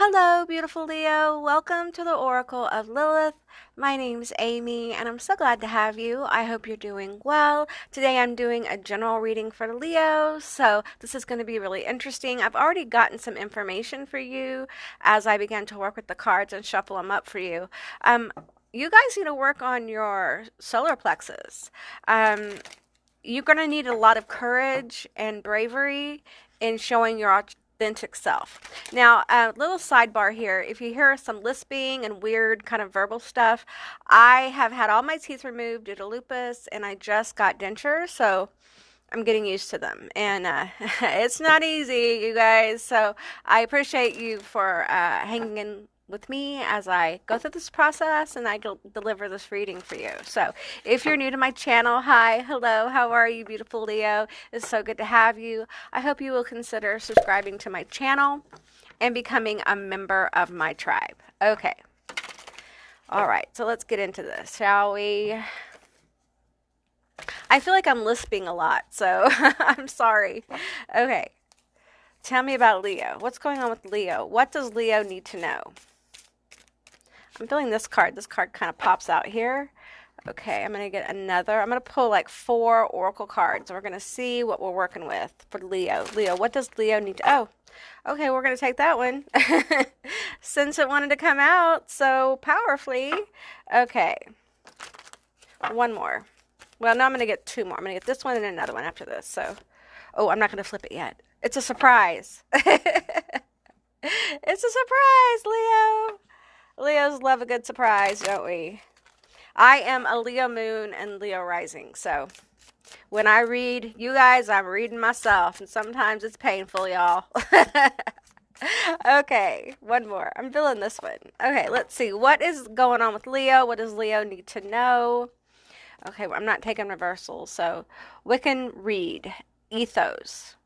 Hello, beautiful Leo. Welcome to the Oracle of Lilith. My name's Amy, and I'm so glad to have you. I hope you're doing well. Today I'm doing a general reading for Leo, so this is going to be really interesting. I've already gotten some information for you as I began to work with the cards and shuffle them up for you. You guys need to work on your solar plexus. You're going to need a lot of courage and bravery in showing your authentic self. Now, a little sidebar here. If you hear some lisping and weird kind of verbal stuff, I have had all my teeth removed due to lupus, and I just got dentures, so I'm getting used to them. And it's not easy, you guys. So I appreciate you for hanging in with me as I go through this process and I deliver this reading for you. So if you're new to my channel, hi, hello, how are you, beautiful Leo? It's so good to have you. I hope you will consider subscribing to my channel and becoming a member of my tribe. Okay. All right, so let's get into this, shall we? I feel like I'm lisping a lot, so I'm sorry. Okay. Tell me about Leo. What's going on with Leo? What does Leo need to know? I'm feeling this card. This card kind of pops out here. Okay, I'm going to get another. I'm going to pull like 4 oracle cards. We're going to see what we're working with for Leo. Leo, what does Leo need to... Oh, okay, we're going to take that one. Since it wanted to come out so powerfully. Okay. One more. Well, now I'm going to get 2 more. I'm going to get this one and another one after this. So, oh, I'm not going to flip it yet. It's a surprise. It's a surprise, Leo. Leos love a good surprise, don't we? I am a Leo moon and Leo rising, so when I read you guys, I'm reading myself, and sometimes it's painful, y'all. Okay, one more. I'm feeling this one. Okay, let's see. What is going on with Leo? What does Leo need to know? Okay, I'm not taking reversals, so Wiccan read, ethos.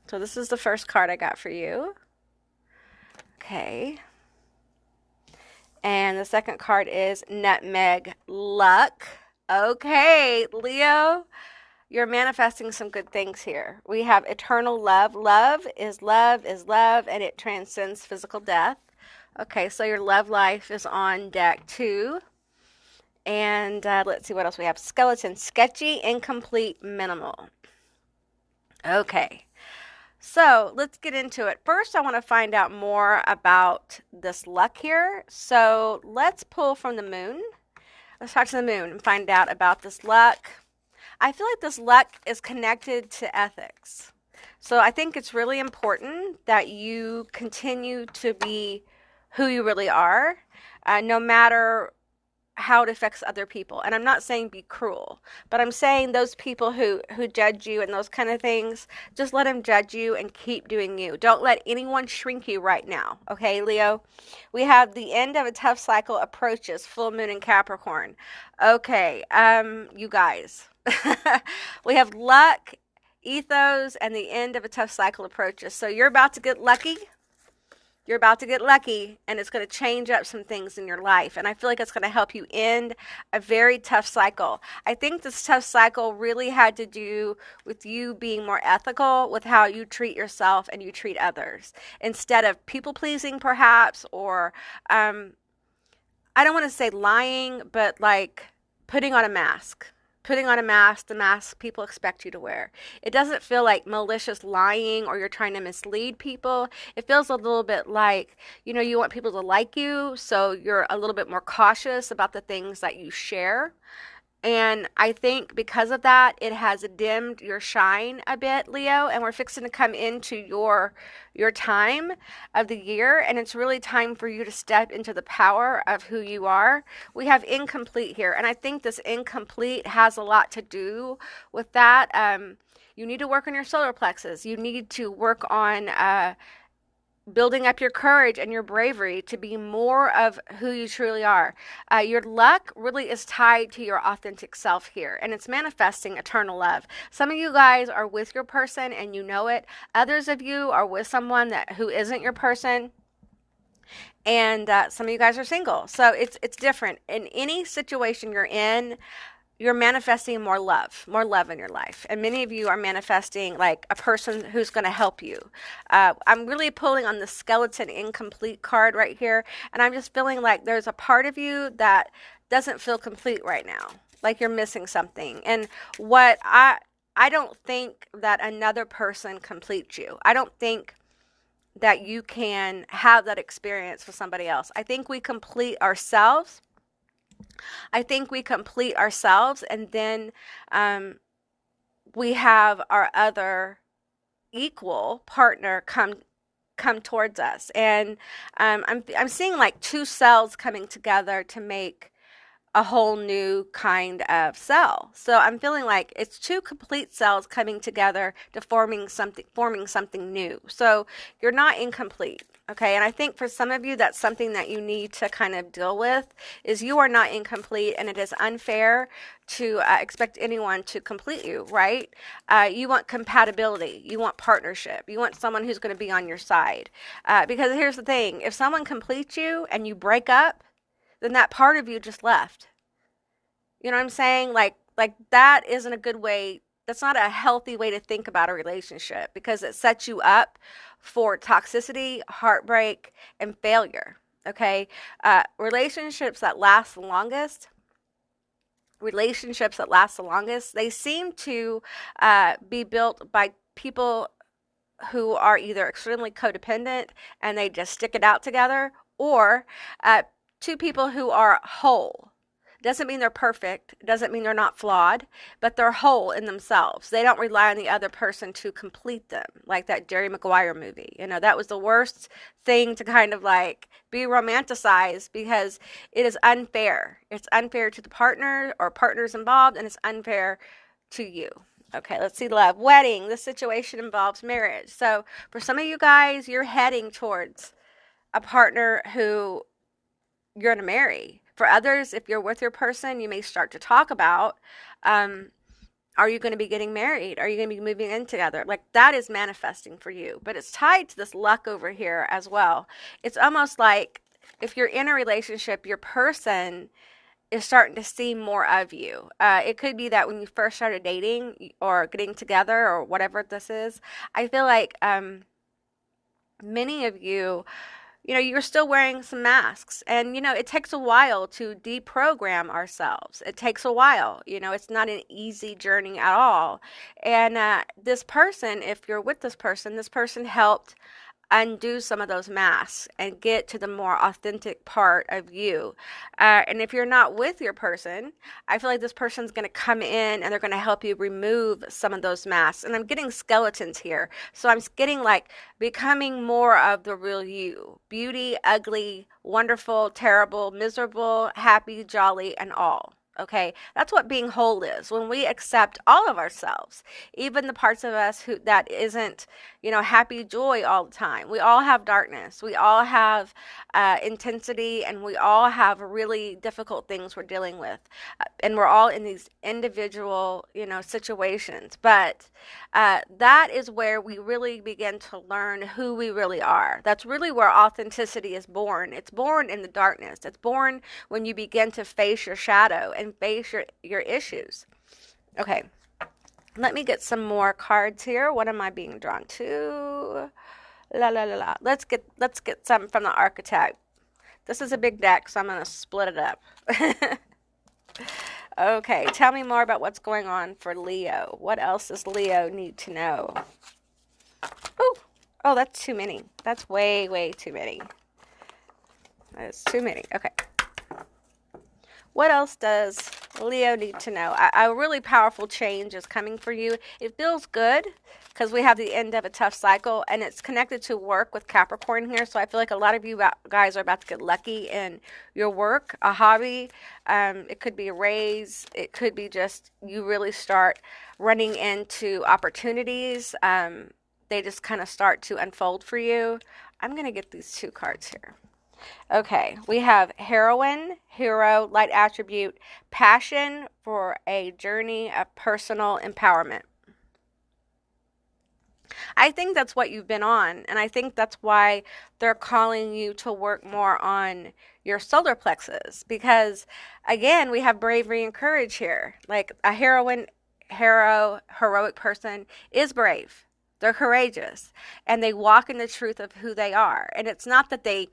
So this is the first card I got for you. Okay. And the second card is Nutmeg Luck. Okay, Leo, you're manifesting some good things here. We have eternal love. Love, and it transcends physical death. Okay, so your love life is on deck too. And let's see what else we have. Skeleton, sketchy, incomplete, minimal. Okay. So let's get into it. First, I want to find out more about this luck here. So let's pull from the moon. Let's talk to the moon and find out about this luck. I feel like this luck is connected to ethics. So I think it's really important that you continue to be who you really are, no matter how it affects other people. And I'm not saying be cruel, but I'm saying those people who judge you and those kind of things, just let them judge you and keep doing you. Don't let anyone shrink you right now. Okay, Leo? We have the end of a tough cycle approaches, full moon in Capricorn. Okay, you guys. We have luck, ethos, and the end of a tough cycle approaches. So you're about to get lucky. You're about to get lucky, and it's going to change up some things in your life. And I feel like it's going to help you end a very tough cycle. I think this tough cycle really had to do with you being more ethical with how you treat yourself and you treat others. Instead of people-pleasing, perhaps, or I don't want to say lying, but like putting on a mask. Putting on a mask, the mask people expect you to wear. It doesn't feel like malicious lying or you're trying to mislead people. It feels a little bit like, you want people to like you, so you're a little bit more cautious about the things that you share. And I think because of that, it has dimmed your shine a bit, Leo, and we're fixing to come into your time of the year, and it's really time for you to step into the power of who you are. We have incomplete here, and I think this incomplete has a lot to do with that. You need to work on your solar plexus. You need to work on building up your courage and your bravery to be more of who you truly are. Your luck really is tied to your authentic self here, and it's manifesting eternal love. Some of you guys are with your person and you know it. Others of you are with someone who isn't your person, and some of you guys are single. So it's different. In any situation you're in, you're manifesting more love in your life. And many of you are manifesting like a person who's going to help you. I'm really pulling on the skeleton incomplete card right here. And I'm just feeling like there's a part of you that doesn't feel complete right now. Like you're missing something. And what I don't think that another person completes you. I don't think that you can have that experience with somebody else. I think we complete ourselves. And then we have our other equal partner come towards us. And I'm seeing like two cells coming together to make a whole new kind of cell. So I'm feeling like it's two complete cells coming together to forming something new. So you're not incomplete. Okay. And I think for some of you, that's something that you need to kind of deal with, is you are not incomplete, and it is unfair to expect anyone to complete you, right? You want compatibility. You want partnership. You want someone who's going to be on your side. Because here's the thing, if someone completes you and you break up, then that part of you just left. You know what I'm saying? Like that isn't a good way. That's not a healthy way to think about a relationship, because it sets you up for toxicity, heartbreak, and failure. Okay? Relationships that last the longest, they seem to be built by people who are either extremely codependent and they just stick it out together, or two people who are whole. Doesn't mean they're perfect. Doesn't mean they're not flawed, but they're whole in themselves. They don't rely on the other person to complete them, like that Jerry Maguire movie. You know, that was the worst thing to kind of like be romanticized, because it is unfair. It's unfair to the partner or partners involved, and it's unfair to you. Okay, let's see love. Wedding. This situation involves marriage. So for some of you guys, you're heading towards a partner who you're going to marry. For others, if you're with your person, you may start to talk about, are you going to be getting married? Are you going to be moving in together? Like that is manifesting for you, but it's tied to this luck over here as well. It's almost like if you're in a relationship, your person is starting to see more of you. It could be that when you first started dating or getting together or whatever this is, I feel like many of you, you know, you're still wearing some masks, and, you know, it takes a while to deprogram ourselves. It takes a while, you know, it's not an easy journey at all. And this person, if you're with this person helped undo some of those masks and get to the more authentic part of you. And if you're not with your person, I feel like this person's going to come in and they're going to help you remove some of those masks. And I'm getting skeletons here. So I'm getting like becoming more of the real you. Beauty, ugly, wonderful, terrible, miserable, happy, jolly, and all. Okay, that's what being whole is. When we accept all of ourselves, even the parts of us who that isn't, you know, happy, joy all the time. We all have darkness. We all have intensity, and we all have really difficult things we're dealing with, and we're all in these individual, you know, situations. But that is where we really begin to learn who we really are. That's really where authenticity is born. It's born in the darkness. It's born when you begin to face your shadow and face your issues. Okay, let me get some more cards here. What am I being drawn to? La la la la. Let's get some from the archetype. This is a big deck, so I'm going to split it up. Okay, tell me more about what's going on for Leo. What else does Leo need to know? Ooh. Oh, that's too many. That's way, way too many. That's too many. Okay. What else does Leo need to know? A really powerful change is coming for you. It feels good because we have the end of a tough cycle, and it's connected to work with Capricorn here. So I feel like a lot of you guys are about to get lucky in your work, a hobby. It could be a raise. It could be just you really start running into opportunities. They just kind of start to unfold for you. I'm going to get these two cards here. Okay, we have heroine, hero, light attribute, passion for a journey of personal empowerment. I think that's what you've been on. And I think that's why they're calling you to work more on your solar plexus. Because again, we have bravery and courage here. Like a heroic person is brave. They're courageous and they walk in the truth of who they are. And it's not a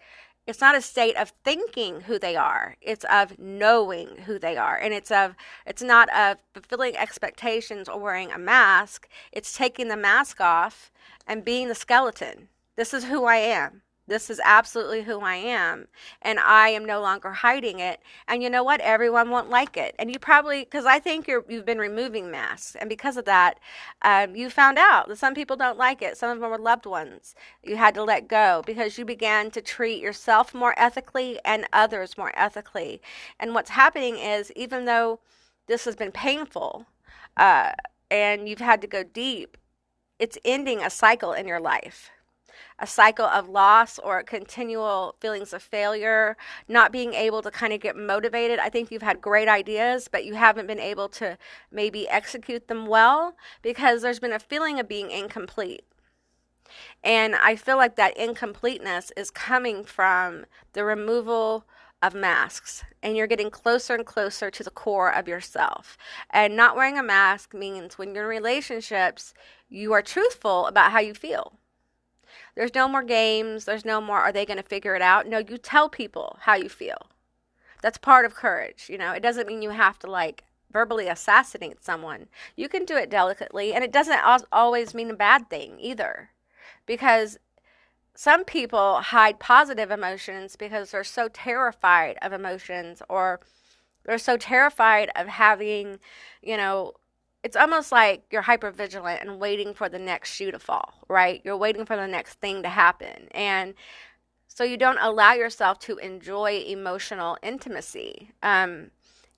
state of thinking who they are. It's of knowing who they are. And it's not of fulfilling expectations or wearing a mask. It's taking the mask off and being the skeleton. This is who I am. This is absolutely who I am. And I am no longer hiding it. And you know what? Everyone won't like it. And you probably, because I think you've been removing masks. And because of that, you found out that some people don't like it. Some of them were loved ones. You had to let go because you began to treat yourself more ethically and others more ethically. And what's happening is, even though this has been painful and you've had to go deep, it's ending a cycle in your life. A cycle of loss or continual feelings of failure, not being able to kind of get motivated. I think you've had great ideas, but you haven't been able to maybe execute them well because there's been a feeling of being incomplete. And I feel like that incompleteness is coming from the removal of masks, and you're getting closer and closer to the core of yourself. And not wearing a mask means when you're in relationships, you are truthful about how you feel. There's no more games. There's no more, are they going to figure it out? No, you tell people how you feel. That's part of courage. You know, it doesn't mean you have to like verbally assassinate someone. You can do it delicately, and it doesn't always mean a bad thing either. Because some people hide positive emotions because they're so terrified of emotions, or they're so terrified of having, you know, it's almost like you're hypervigilant and waiting for the next shoe to fall, right? You're waiting for the next thing to happen. And so you don't allow yourself to enjoy emotional intimacy. And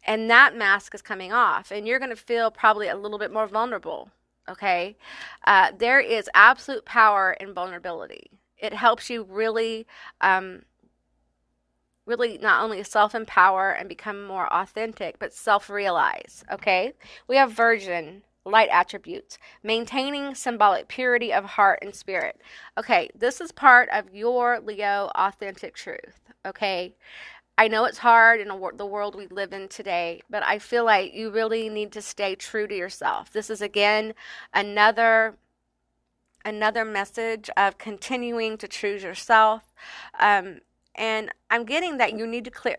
that mask is coming off, and you're going to feel probably a little bit more vulnerable, okay? There is absolute power in vulnerability. It helps you really not only self-empower and become more authentic, but self-realize, okay? We have Virgin, light attributes, maintaining symbolic purity of heart and spirit. Okay, this is part of your Leo authentic truth, okay? I know it's hard in the world we live in today, but I feel like you really need to stay true to yourself. This is, again, another message of continuing to choose yourself. And I'm getting that you need to clear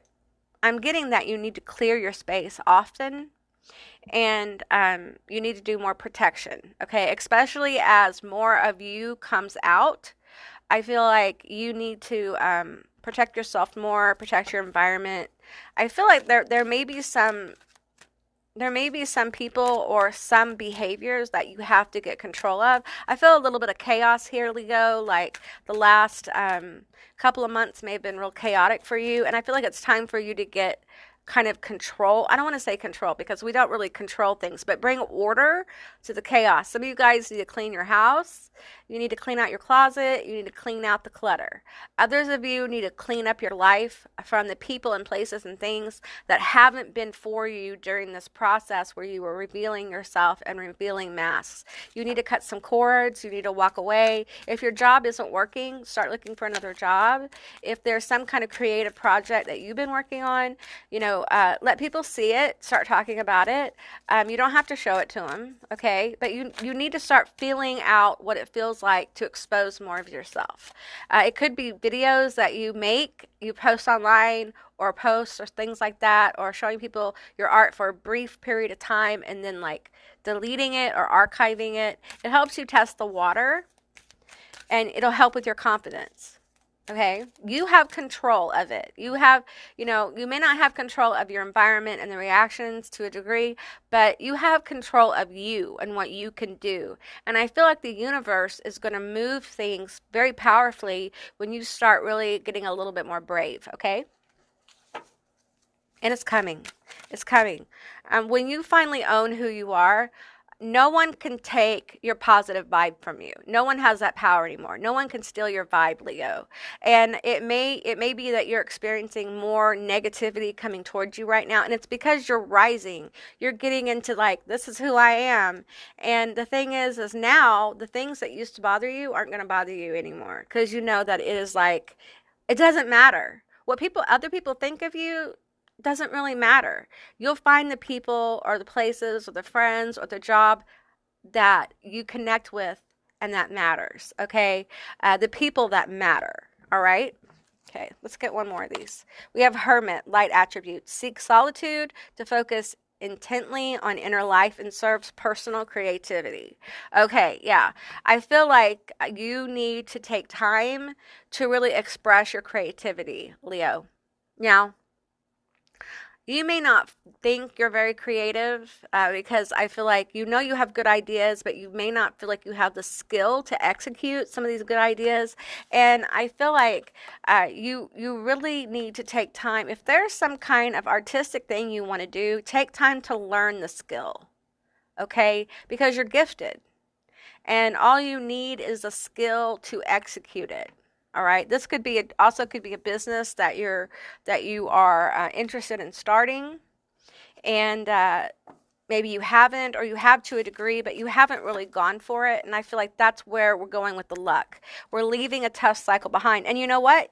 your space often, and you need to do more protection, okay? Especially as more of you comes out, I feel like you need to protect yourself more, protect your environment. I feel like there may be some people or some behaviors that you have to get control of. I feel a little bit of chaos here, Leo. Like the last couple of months may have been real chaotic for you. And I feel like it's time for you to get kind of control. I don't want to say control because we don't really control things, but bring order to the chaos. Some of you guys need to clean your house. You need to clean out your closet. You need to clean out the clutter. Others of you need to clean up your life from the people and places and things that haven't been for you during this process where you were revealing yourself and revealing masks. You need to cut some cords. You need to walk away. If your job isn't working, start looking for another job. If there's some kind of creative project that you've been working on, you know, let people see it. Start talking about it. You don't have to show it to them, okay? But you need to start feeling out what it feels like to expose more of yourself. It could be videos that you make, you post online, or posts or things like that, or showing people your art for a brief period of time and then like deleting it or archiving it. It helps you test the water, and it'll help with your confidence. Okay, you have control of it. You have, you know, you may not have control of your environment and the reactions to a degree, but you have control of you and what you can do. And I feel like the universe is going to move things very powerfully when you start really getting a little bit more brave, okay? And it's coming. It's coming. When you finally own who you are, no one can take your positive vibe from you. No one has that power anymore. No one can steal your vibe, Leo. And it may be that you're experiencing more negativity coming towards you right now, and it's because you're rising. You're getting into like, this is who I am. And the thing is now the things that used to bother you aren't going to bother you anymore, because you know that it is like, it doesn't matter what other people think of you. Doesn't really matter. You'll find the people or the places or the friends or the job that you connect with, and that matters. Okay, the people that matter. All right. Okay, let's get one more of these. We have Hermit, light attributes. Seek solitude to focus intently on inner life and serves personal creativity. Okay, yeah. I feel like you need to take time to really express your creativity, Leo. Now, you may not think you're very creative, because I feel like you have good ideas, but you may not feel like you have the skill to execute some of these good ideas. And I feel like you really need to take time. If there's some kind of artistic thing you want to do, take time to learn the skill, okay? Because you're gifted, and all you need is a skill to execute it. All right. This could be also could be a business that you are interested in starting, and maybe you haven't, or you have to a degree, but you haven't really gone for it. And I feel like that's where we're going with the luck. We're leaving a tough cycle behind, and you know what?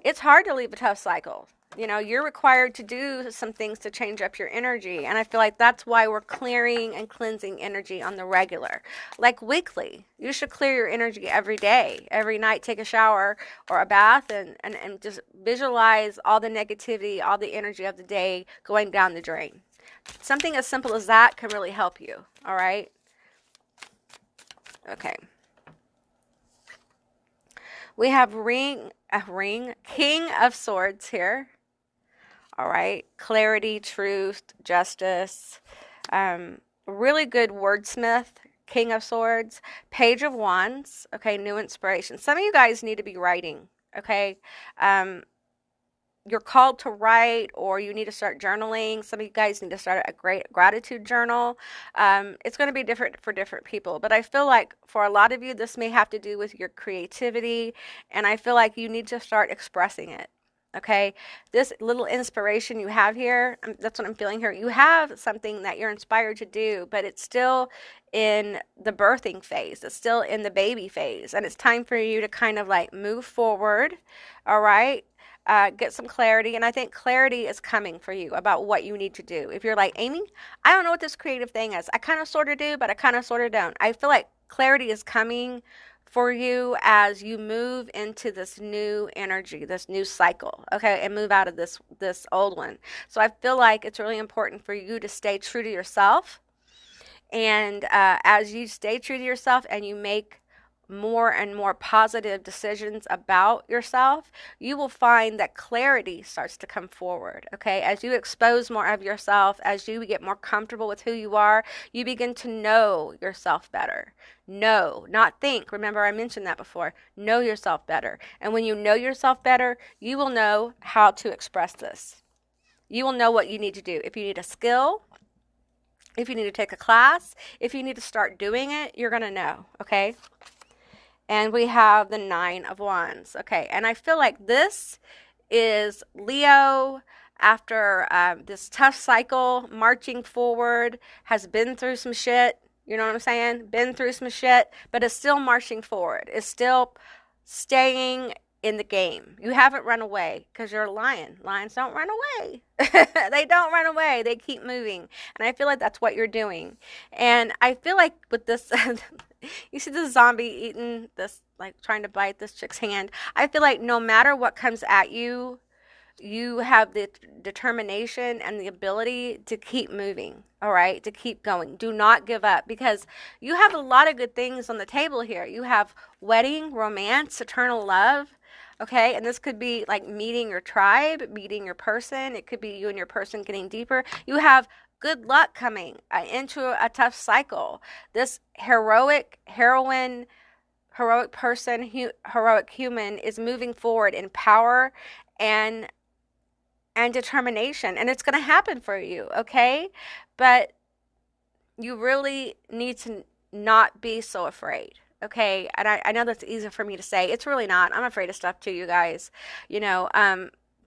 It's hard to leave a tough cycle. You're required to do some things to change up your energy. And I feel like that's why we're clearing and cleansing energy on the regular. Like weekly. You should clear your energy every day. Every night, take a shower or a bath and just visualize all the negativity, all the energy of the day going down the drain. Something as simple as that can really help you. All right? Okay. We have King of Swords here. All right. Clarity, truth, justice. Really good wordsmith. King of Swords. Page of Wands. Okay. New inspiration. Some of you guys need to be writing. Okay. You're called to write, or you need to start journaling. Some of you guys need to start a great gratitude journal. It's going to be different for different people, but I feel like for a lot of you, this may have to do with your creativity, and I feel like you need to start expressing it. Okay, this little inspiration you have here, that's what I'm feeling here. You have something that you're inspired to do, but it's still in the birthing phase. It's still in the baby phase, and it's time for you to kind of like move forward. All right. Get some clarity, and I think clarity is coming for you about what you need to do. If you're like, Amy, I don't know what this creative thing is. I kind of sort of do, but I kind of sort of don't. I feel like clarity is coming for you as you move into this new energy, this new cycle, okay, and move out of this old one. So I feel like it's really important for you to stay true to yourself, and as you stay true to yourself and you make more and more positive decisions about yourself, you will find that clarity starts to come forward. Okay, as you expose more of yourself, as you get more comfortable with who you are, you begin to know yourself better. Know, not think. Remember, I mentioned that before. Know yourself better. And when you know yourself better, you will know how to express this. You will know what you need to do. If you need a skill, if you need to take a class, if you need to start doing it, you're going to know. Okay. And we have the 9 of Wands. Okay, and I feel like this is Leo after this tough cycle, marching forward, has been through some shit. You know what I'm saying? Been through some shit, but is still marching forward. Is still staying in the game. You haven't run away because you're a lion. Lions don't run away. They don't run away. They keep moving. And I feel like that's what you're doing. And I feel like with this... You see the zombie eating this, like trying to bite this chick's hand. I feel like no matter what comes at you, you have the determination and the ability to keep moving, all right, to keep going. Do not give up, because you have a lot of good things on the table here. You have wedding, romance, eternal love, okay, and this could be like meeting your tribe, meeting your person. It could be you and your person getting deeper. You have good luck coming into a tough cycle. This heroic person, heroic human is moving forward in power and determination, and it's going to happen for you, okay? But you really need to not be so afraid. Okay. And I know that's easy for me to say. It's really not. I'm afraid of stuff too, you guys. You know,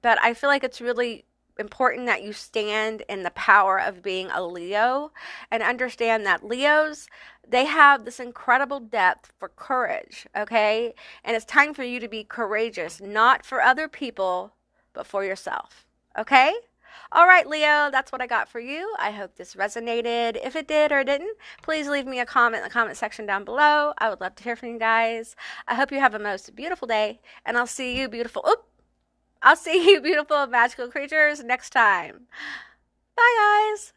but I feel like it's really important that you stand in the power of being a Leo and understand that Leos, they have this incredible depth for courage, okay? And it's time for you to be courageous, not for other people, but for yourself, okay? All right, Leo, that's what I got for you. I hope this resonated. If it did or didn't, please leave me a comment in the comment section down below. I would love to hear from you guys. I hope you have a most beautiful day, and I'll see you beautiful magical creatures next time. Bye, guys.